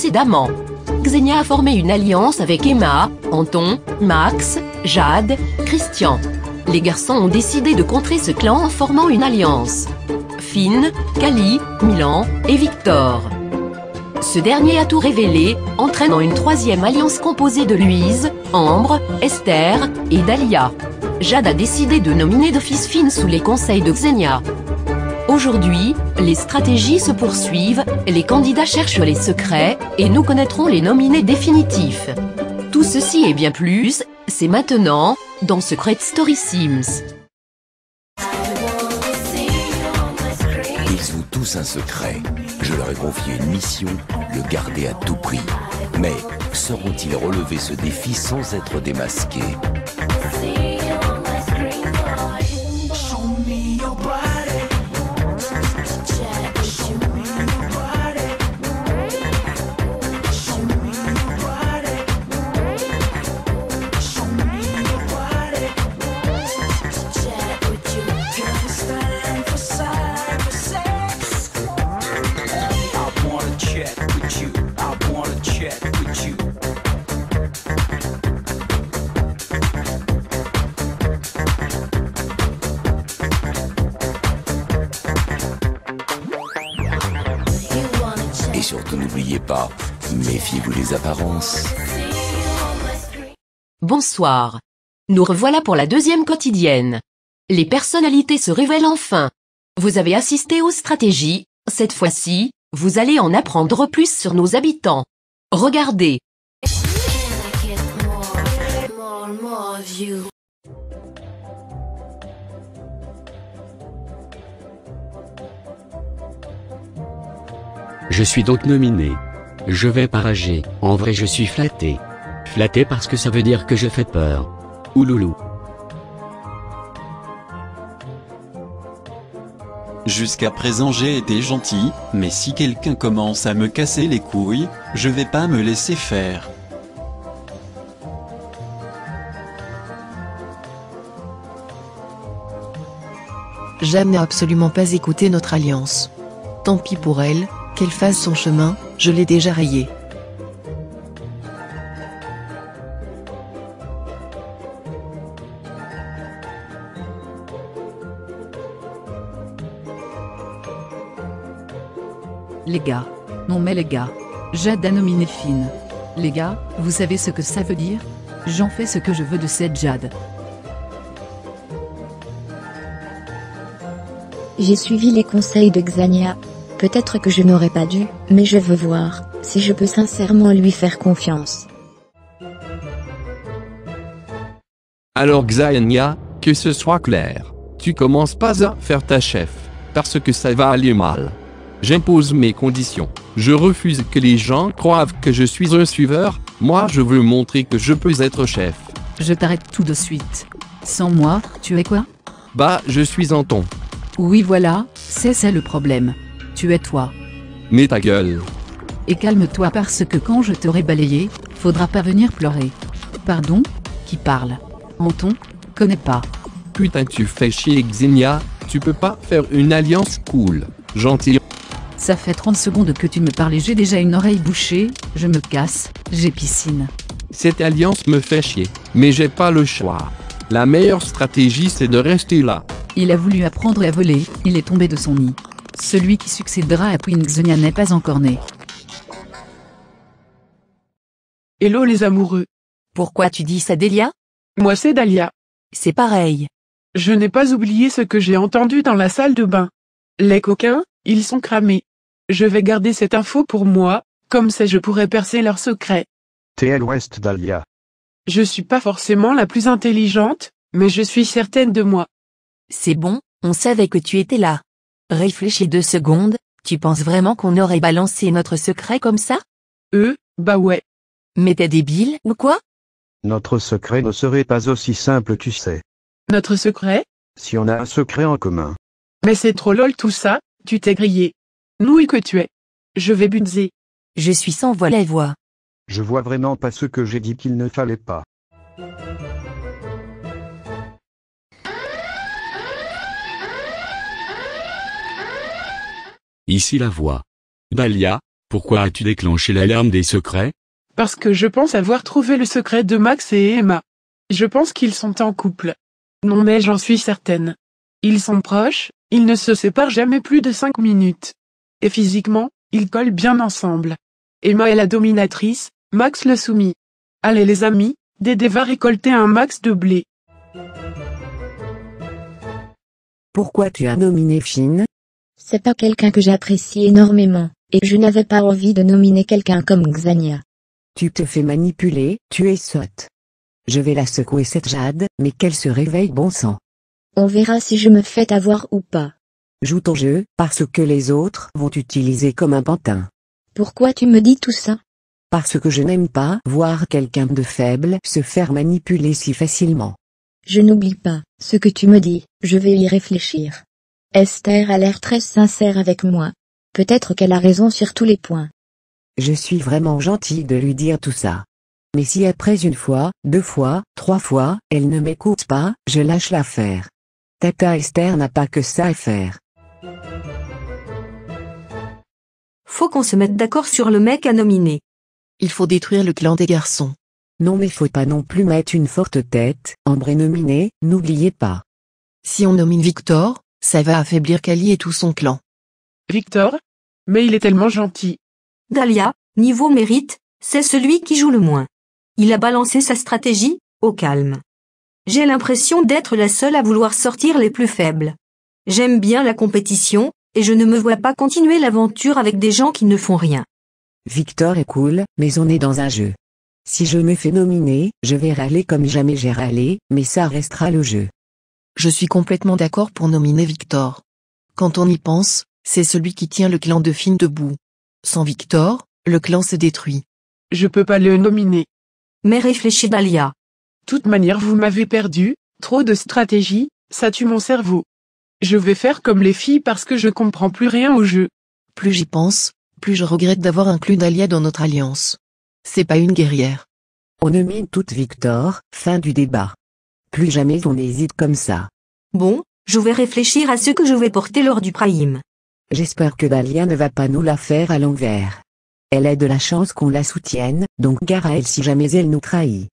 précédemment. Xenia a formé une alliance avec Emma, Anton, Max, Jade, Christian. Les garçons ont décidé de contrer ce clan en formant une alliance. Finn, Kali, Milan et Victor. Ce dernier a tout révélé, entraînant une troisième alliance composée de Louise, Ambre, Esther et Dahlia. Jade a décidé de nominer d'office Finn sous les conseils de Xenia. Aujourd'hui, les stratégies se poursuivent, les candidats cherchent les secrets, et nous connaîtrons les nominés définitifs. Tout ceci et bien plus, c'est maintenant, dans Secret Story Sims. Ils ont tous un secret. Je leur ai confié une mission, le garder à tout prix. Mais sauront-ils relever ce défi sans être démasqués ? Et surtout n'oubliez pas, méfiez-vous des apparences. Bonsoir. Nous revoilà pour la deuxième quotidienne. Les personnalités se révèlent enfin. Vous avez assisté aux stratégies, cette fois-ci, vous allez en apprendre plus sur nos habitants. Regardez. Je suis donc nominé. Je vais parager. En vrai je suis flatté. Flatté parce que ça veut dire que je fais peur. Ouloulou. Jusqu'à présent j'ai été gentil, mais si quelqu'un commence à me casser les couilles, je vais pas me laisser faire. Jade n'a absolument pas écouté notre alliance. Tant pis pour elle, qu'elle fasse son chemin, je l'ai déjà rayé. Les gars. Non mais les gars. Jade a nominé Finn. Les gars, vous savez ce que ça veut dire? J'en fais ce que je veux de cette Jade. J'ai suivi les conseils de Xenia. Peut-être que je n'aurais pas dû, mais je veux voir si je peux sincèrement lui faire confiance. Alors Xenia, que ce soit clair, tu commences pas à faire ta chef, parce que ça va aller mal. J'impose mes conditions. Je refuse que les gens croient que je suis un suiveur, moi je veux montrer que je peux être chef. Je t'arrête tout de suite. Sans moi, tu es quoi? Bah, je suis Anton. Oui voilà, c'est le problème. Tu es toi. Mais ta gueule. Et calme-toi parce que quand je t'aurai balayé, faudra pas venir pleurer. Pardon? Qui parle? Anton? Connais pas. Putain tu fais chier Xenia, tu peux pas faire une alliance cool, gentil. Ça fait 30 secondes que tu me parlais, j'ai déjà une oreille bouchée, je me casse, j'ai piscine. Cette alliance me fait chier, mais j'ai pas le choix. La meilleure stratégie c'est de rester là. Il a voulu apprendre à voler, il est tombé de son nid. Celui qui succédera à Queen Xenia n'est pas encore né. Hello les amoureux. Pourquoi tu dis ça Delia? Moi c'est Dahlia. C'est pareil. Je n'ai pas oublié ce que j'ai entendu dans la salle de bain. Les coquins, ils sont cramés. Je vais garder cette info pour moi, comme ça je pourrai percer leur secret. TL West Dahlia. Je suis pas forcément la plus intelligente, mais je suis certaine de moi. C'est bon, on savait que tu étais là. Réfléchis 2 secondes, tu penses vraiment qu'on aurait balancé notre secret comme ça? Bah ouais. Mais t'es débile ou quoi? Notre secret ne serait pas aussi simple tu sais. Notre secret? Si on a un secret en commun. Mais c'est trop lol tout ça, tu t'es grillé. Nouille que tu es. Je vais bunzer. Je suis sans voix la voix. Je vois vraiment pas ce que j'ai dit qu'il ne fallait pas. Ici la voix. Dahlia, Pourquoi as-tu déclenché l'alarme des secrets? Parce que je pense avoir trouvé le secret de Max et Emma. Je pense qu'ils sont en couple. Non mais j'en suis certaine. Ils sont proches, ils ne se séparent jamais plus de 5 minutes. Et physiquement, ils collent bien ensemble. Emma est la dominatrice, Max le soumis. Allez les amis, Dédé va récolter un max de blé. Pourquoi tu as nominé Finn? C'est pas quelqu'un que j'apprécie énormément, et je n'avais pas envie de nominer quelqu'un comme Xania. Tu te fais manipuler, tu es sotte. Je vais la secouer cette Jade, mais qu'elle se réveille bon sang. On verra si je me fais avoir ou pas. Joue ton jeu, parce que les autres vont t'utiliser comme un pantin. Pourquoi tu me dis tout ça? Parce que je n'aime pas voir quelqu'un de faible se faire manipuler si facilement. Je n'oublie pas ce que tu me dis, je vais y réfléchir. Esther a l'air très sincère avec moi. Peut-être qu'elle a raison sur tous les points. Je suis vraiment gentil de lui dire tout ça. Mais si après 1 fois, 2 fois, 3 fois, elle ne m'écoute pas, je lâche l'affaire. Tata Esther n'a pas que ça à faire. Faut qu'on se mette d'accord sur le mec à nominer. Il faut détruire le clan des garçons. Non mais faut pas non plus mettre une forte tête, Ambre est nominée, n'oubliez pas. Si on nomine Victor, ça va affaiblir Kali et tout son clan. Victor? Mais il est tellement gentil. Dahlia, niveau mérite, c'est celui qui joue le moins. Il a balancé sa stratégie, au calme. J'ai l'impression d'être la seule à vouloir sortir les plus faibles. J'aime bien la compétition, et je ne me vois pas continuer l'aventure avec des gens qui ne font rien. Victor est cool, mais on est dans un jeu. Si je me fais nominer, je vais râler comme jamais j'ai râlé, mais ça restera le jeu. Je suis complètement d'accord pour nominer Victor. Quand on y pense, c'est celui qui tient le clan de Finn debout. Sans Victor, le clan se détruit. Je peux pas le nominer. Mais réfléchis Dahlia. Toute manière vous m'avez perdu, trop de stratégie, ça tue mon cerveau. Je vais faire comme les filles parce que je comprends plus rien au jeu. Plus j'y pense, plus je regrette d'avoir inclus Dahlia dans notre alliance. C'est pas une guerrière. On nomine toute Victor, fin du débat. Plus jamais on hésite comme ça. Bon, je vais réfléchir à ce que je vais porter lors du prime. J'espère que Dahlia ne va pas nous la faire à l'envers. Elle a de la chance qu'on la soutienne, donc gare à elle si jamais elle nous trahit.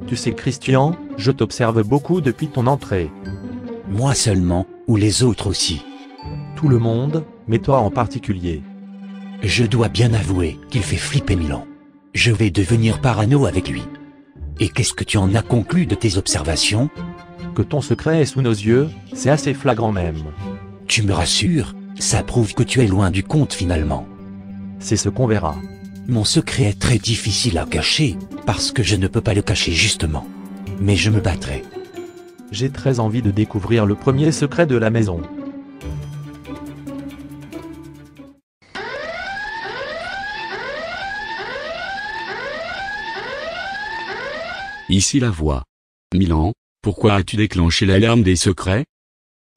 Tu sais Christian, je t'observe beaucoup depuis ton entrée. Moi seulement, ou les autres aussi? Tout le monde, mais toi en particulier. Je dois bien avouer qu'il fait flipper Milan. Je vais devenir parano avec lui. Et qu'est-ce que tu en as conclu de tes observations? Que ton secret est sous nos yeux, c'est assez flagrant même. Tu me rassures, ça prouve que tu es loin du compte finalement. C'est ce qu'on verra. Mon secret est très difficile à cacher, parce que je ne peux pas le cacher justement. Mais je me battrai. J'ai très envie de découvrir le premier secret de la maison. Ici la voix. Milan, pourquoi as-tu déclenché l'alarme des secrets?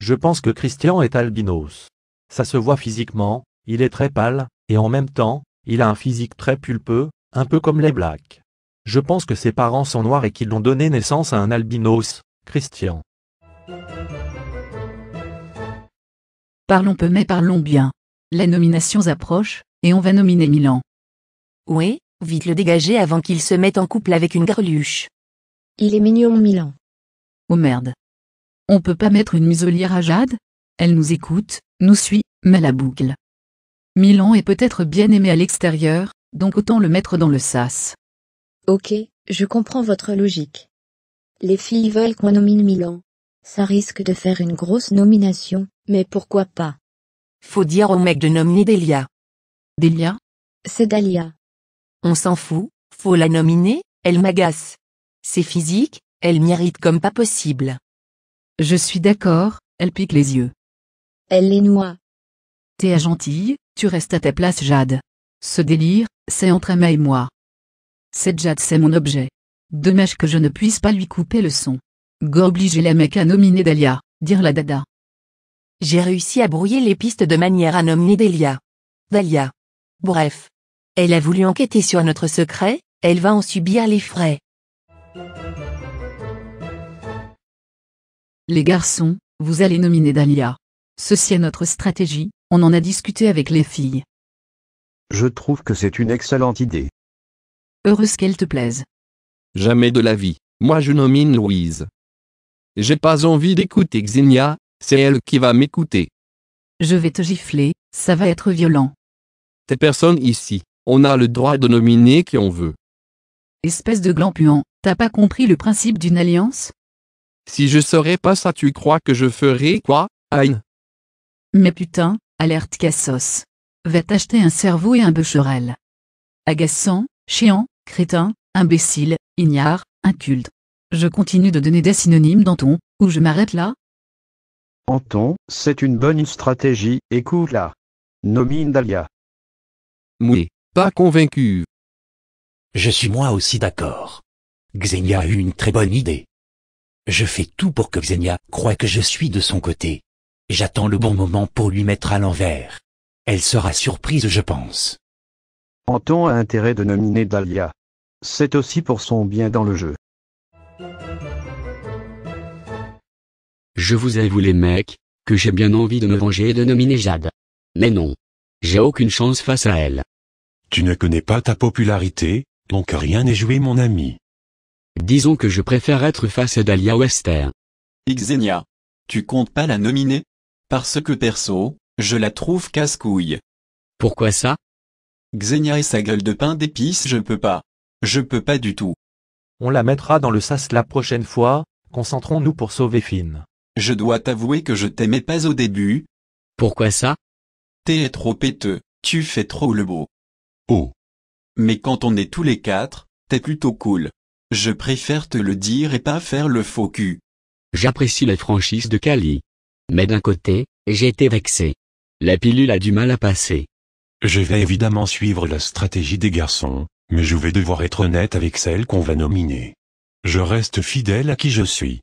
Je pense que Christian est albinos. Ça se voit physiquement, il est très pâle, et en même temps, il a un physique très pulpeux, un peu comme les Blacks. Je pense que ses parents sont noirs et qu'ils ont donné naissance à un albinos, Christian. Parlons peu mais parlons bien. Les nominations approchent, et on va nominer Milan. Oui, vite le dégager avant qu'il se mette en couple avec une garluche. Il est mignon Milan. Oh merde. On peut pas mettre une muselière à Jade? Elle nous écoute, nous suit, mais la boucle. Milan est peut-être bien aimé à l'extérieur, donc autant le mettre dans le sas. Ok, je comprends votre logique. Les filles veulent qu'on nomine Milan. Ça risque de faire une grosse nomination, mais pourquoi pas? Faut dire au mec de nominer Delia. Delia? C'est Dahlia. On s'en fout, faut la nominer, elle m'agace. C'est physique, elle mérite comme pas possible. Je suis d'accord, elle pique les yeux. Elle les noie. T'es gentille, tu restes à ta place Jade. Ce délire, c'est entre Emma et moi. Cette Jade c'est mon objet. Dommage que je ne puisse pas lui couper le son. Go obliger la mec à nominer Dahlia, dire la dada. J'ai réussi à brouiller les pistes de manière à nominer Delia. Dahlia. Bref. Elle a voulu enquêter sur notre secret, elle va en subir les frais. Les garçons, vous allez nominer Dahlia. Ceci est notre stratégie, On en a discuté avec les filles. Je trouve que c'est une excellente idée. Heureuse qu'elle te plaise. Jamais de la vie, moi je nomine Louise. J'ai pas envie d'écouter Xenia, c'est elle qui va m'écouter. Je vais te gifler, ça va être violent. T'es personne ici, on a le droit de nominer qui on veut. Espèce de gland puant, t'as pas compris le principe d'une alliance? Si je saurais pas ça, tu crois que je ferais quoi, Aïn? Mais putain, alerte Cassos. Va t'acheter un cerveau et un becherel. Agaçant, chiant, crétin, imbécile, ignare, inculte. Je continue de donner des synonymes dans ton, ou je m'arrête là? Anton, c'est une bonne stratégie, écoute-la. Nomine Dahlia. Mouais, pas convaincu. Je suis moi aussi d'accord. Xenia a eu une très bonne idée. Je fais tout pour que Xenia croie que je suis de son côté. J'attends le bon moment pour lui mettre à l'envers. Elle sera surprise, je pense. Anton a intérêt de nominer Dahlia. C'est aussi pour son bien dans le jeu. Je vous avoue les mecs, que j'ai bien envie de me venger et de nominer Jade. Mais non. J'ai aucune chance face à elle. Tu ne connais pas ta popularité, donc rien n'est joué mon ami. Disons que je préfère être face à Dahlia ou Esther. Xenia. Tu comptes pas la nominer? Parce que perso, je la trouve casse-couille. Pourquoi ça? Xenia et sa gueule de pain d'épices, je peux pas. Je peux pas du tout. On la mettra dans le sas la prochaine fois, concentrons-nous pour sauver Finn. Je dois t'avouer que je t'aimais pas au début. Pourquoi ça? T'es trop péteux, tu fais trop le beau. Oh. Mais quand on est tous les quatre, t'es plutôt cool. Je préfère te le dire et pas faire le faux cul. J'apprécie la franchise de Kali. Mais d'un côté, j'ai été vexé. La pilule a du mal à passer. Je vais évidemment suivre la stratégie des garçons, mais je vais devoir être honnête avec celle qu'on va nominer. Je reste fidèle à qui je suis.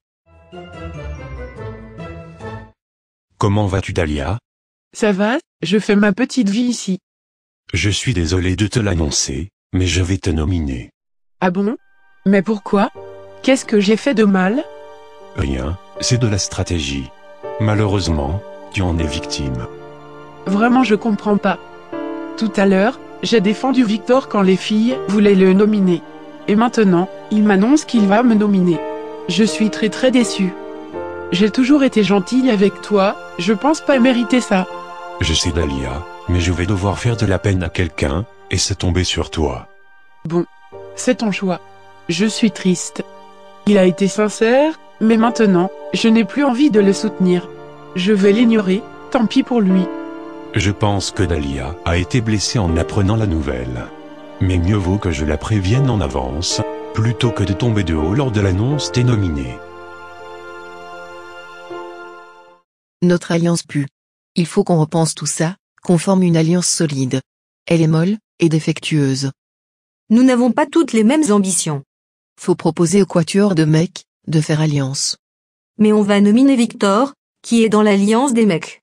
Comment vas-tu Dahlia? Ça va, je fais ma petite vie ici. Je suis désolé de te l'annoncer, mais je vais te nominer. Ah bon? Mais pourquoi? Qu'est-ce que j'ai fait de mal? Rien, c'est de la stratégie. Malheureusement, tu en es victime. Vraiment je comprends pas. Tout à l'heure, j'ai défendu Victor quand les filles voulaient le nominer. Et maintenant, il m'annonce qu'il va me nominer. Je suis très déçue. J'ai toujours été gentille avec toi, je pense pas mériter ça. Je sais Dahlia, mais je vais devoir faire de la peine à quelqu'un, et c'est tombé sur toi. Bon, c'est ton choix. Je suis triste. Il a été sincère, mais maintenant, je n'ai plus envie de le soutenir. Je vais l'ignorer, tant pis pour lui. Je pense que Dahlia a été blessée en apprenant la nouvelle. Mais mieux vaut que je la prévienne en avance, plutôt que de tomber de haut lors de l'annonce des nominés. Notre alliance pue. Il faut qu'on repense tout ça, qu'on forme une alliance solide. Elle est molle, et défectueuse. Nous n'avons pas toutes les mêmes ambitions. Faut proposer au quatuor de mecs, de faire alliance. Mais on va nominer Victor, qui est dans l'alliance des mecs.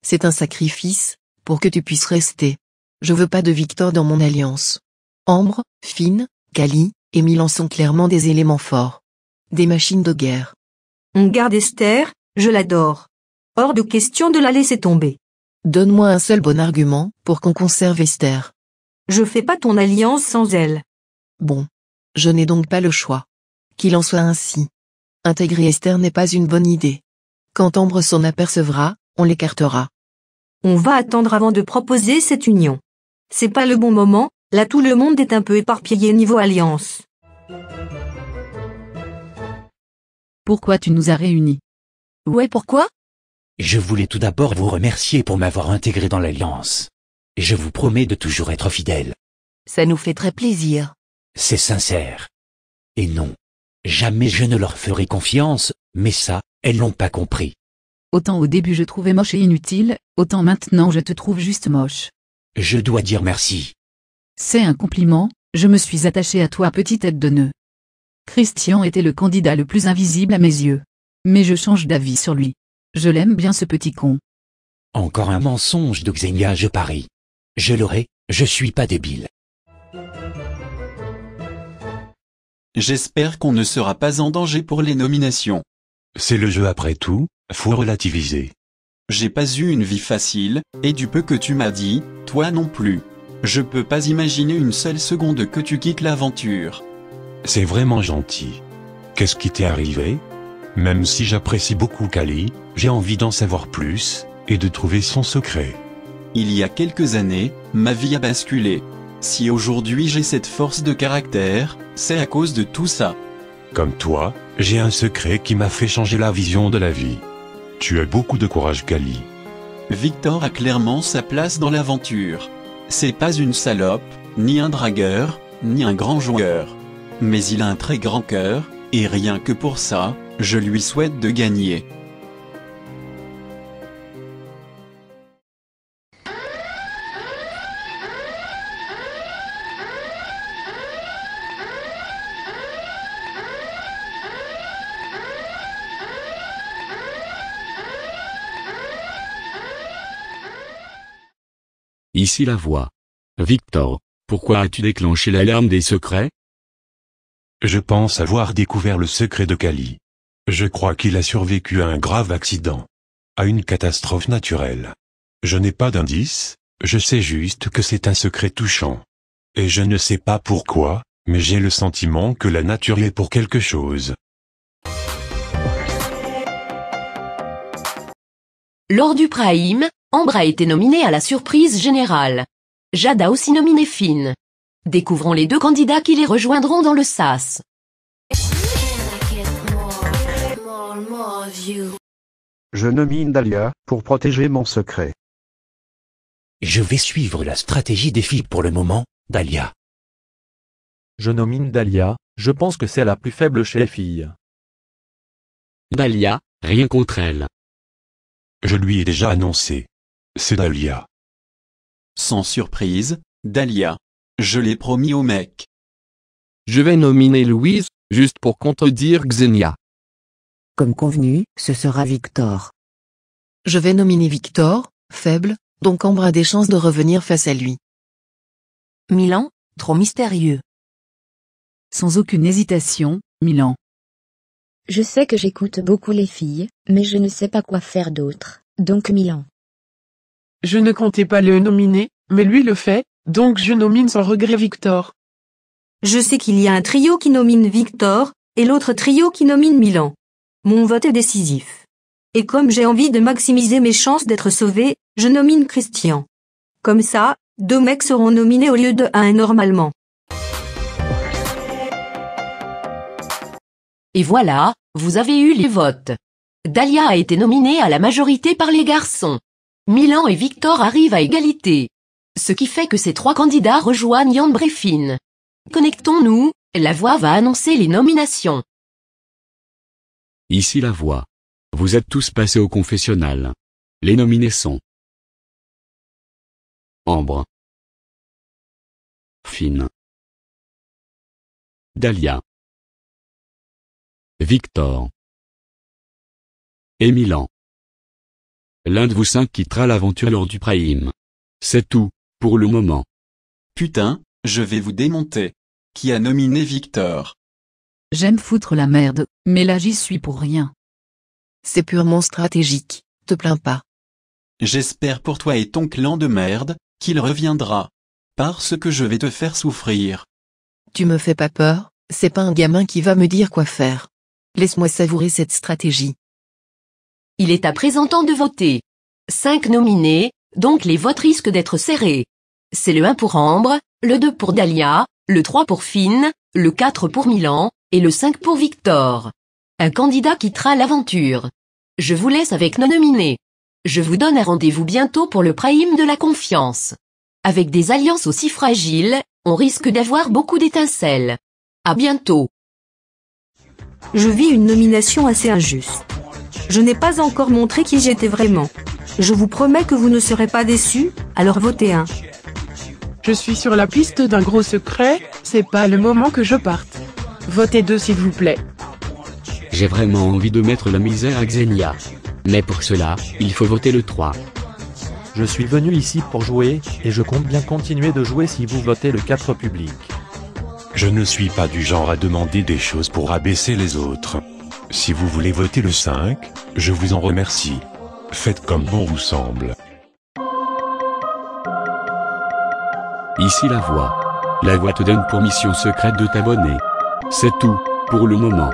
C'est un sacrifice, pour que tu puisses rester. Je veux pas de Victor dans mon alliance. Ambre, Finn, Kali, et Milan sont clairement des éléments forts. Des machines de guerre. On garde Esther, je l'adore. Hors de question de la laisser tomber. Donne-moi un seul bon argument, pour qu'on conserve Esther. Je fais pas ton alliance sans elle. Bon. Je n'ai donc pas le choix. Qu'il en soit ainsi. Intégrer Esther n'est pas une bonne idée. Quand Ambre s'en apercevra, on l'écartera. On va attendre avant de proposer cette union. C'est pas le bon moment, là tout le monde est un peu éparpillé niveau alliance. Pourquoi tu nous as réunis? Ouais, pourquoi? Je voulais tout d'abord vous remercier pour m'avoir intégré dans l'Alliance. Et je vous promets de toujours être fidèle. Ça nous fait très plaisir. C'est sincère. Et non, jamais je ne leur ferai confiance, mais ça, elles l'ont pas compris. Autant au début je trouvais moche et inutile, autant maintenant je te trouve juste moche. Je dois dire merci. C'est un compliment, je me suis attaché à toi petite tête de nœud. Christian était le candidat le plus invisible à mes yeux. Mais je change d'avis sur lui. Je l'aime bien ce petit con. Encore un mensonge de Xenia, je parie. Je l'aurai, je suis pas débile. J'espère qu'on ne sera pas en danger pour les nominations. C'est le jeu après tout, faut relativiser. J'ai pas eu une vie facile, et du peu que tu m'as dit, toi non plus. Je peux pas imaginer une seule seconde que tu quittes l'aventure. C'est vraiment gentil. Qu'est-ce qui t'est arrivé? Même si j'apprécie beaucoup Kali, j'ai envie d'en savoir plus, et de trouver son secret. Il y a quelques années, ma vie a basculé. Si aujourd'hui j'ai cette force de caractère, c'est à cause de tout ça. Comme toi, j'ai un secret qui m'a fait changer la vision de la vie. Tu as beaucoup de courage, Kali. Victor a clairement sa place dans l'aventure. C'est pas une salope, ni un dragueur, ni un grand joueur. Mais il a un très grand cœur, et rien que pour ça, je lui souhaite de gagner. Ici la voix. Victor, pourquoi as-tu déclenché l'alarme des secrets? Je pense avoir découvert le secret de Kali. Je crois qu'il a survécu à un grave accident. À une catastrophe naturelle. Je n'ai pas d'indice, je sais juste que c'est un secret touchant. Et je ne sais pas pourquoi, mais j'ai le sentiment que la nature y est pour quelque chose. Lors du Prime, Ambre a été nominée à la surprise générale. Jade a aussi nominé Finn. Découvrons les deux candidats qui les rejoindront dans le SAS. Je nomine Dahlia, pour protéger mon secret. Je vais suivre la stratégie des filles pour le moment, Dahlia. Je nomine Dahlia, je pense que c'est la plus faible chez les filles. Dahlia, rien contre elle. Je lui ai déjà annoncé. C'est Dahlia. Sans surprise, Dahlia. Je l'ai promis au mec. Je vais nominer Louise, juste pour contredire Xenia. Comme convenu, ce sera Victor. Je vais nominer Victor, faible, donc Ambre a des chances de revenir face à lui. Milan, trop mystérieux. Sans aucune hésitation, Milan. Je sais que j'écoute beaucoup les filles, mais je ne sais pas quoi faire d'autre, donc Milan. Je ne comptais pas le nominer, mais lui le fait, donc je nomine sans regret Victor. Je sais qu'il y a un trio qui nomine Victor, et l'autre trio qui nomine Milan. Mon vote est décisif. Et comme j'ai envie de maximiser mes chances d'être sauvé, je nomine Christian. Comme ça, 2 mecs seront nominés au lieu de 1 normalement. Et voilà, vous avez eu les votes. Dahlia a été nominée à la majorité par les garçons. Milan et Victor arrivent à égalité. Ce qui fait que ces 3 candidats rejoignent Ambre et Finn. Connectons-nous, la voix va annoncer les nominations. Ici la voix. Vous êtes tous passés au confessionnal. Les nominés sont Ambre, Finn, Dahlia, Victor et Milan. L'un de vous 5 quittera l'aventure lors du Prime. C'est tout, pour le moment. Putain, je vais vous démonter. Qui a nominé Victor? J'aime foutre la merde, mais là j'y suis pour rien. C'est purement stratégique, te plains pas. J'espère pour toi et ton clan de merde, qu'il reviendra. Parce que je vais te faire souffrir. Tu me fais pas peur, c'est pas un gamin qui va me dire quoi faire. Laisse-moi savourer cette stratégie. Il est à présent temps de voter. 5 nominés, donc les votes risquent d'être serrés. C'est le 1 pour Ambre, le 2 pour Dahlia, le 3 pour Finn, le 4 pour Milan, et le 5 pour Victor. Un candidat quittera l'aventure. Je vous laisse avec nos nominés. Je vous donne un rendez-vous bientôt pour le Prime de la confiance. Avec des alliances aussi fragiles, on risque d'avoir beaucoup d'étincelles. À bientôt. Je vis une nomination assez injuste. Je n'ai pas encore montré qui j'étais vraiment. Je vous promets que vous ne serez pas déçus, alors votez 1. Je suis sur la piste d'un gros secret, c'est pas le moment que je parte. Votez 2 s'il vous plaît. J'ai vraiment envie de mettre la misère à Xenia. Mais pour cela, il faut voter le 3. Je suis venu ici pour jouer, et je compte bien continuer de jouer si vous votez le 4 public. Je ne suis pas du genre à demander des choses pour abaisser les autres. Si vous voulez voter le 5, je vous en remercie. Faites comme bon vous semble. Ici la voix. La voix te donne pour mission secrète de t'abonner. C'est tout, pour le moment.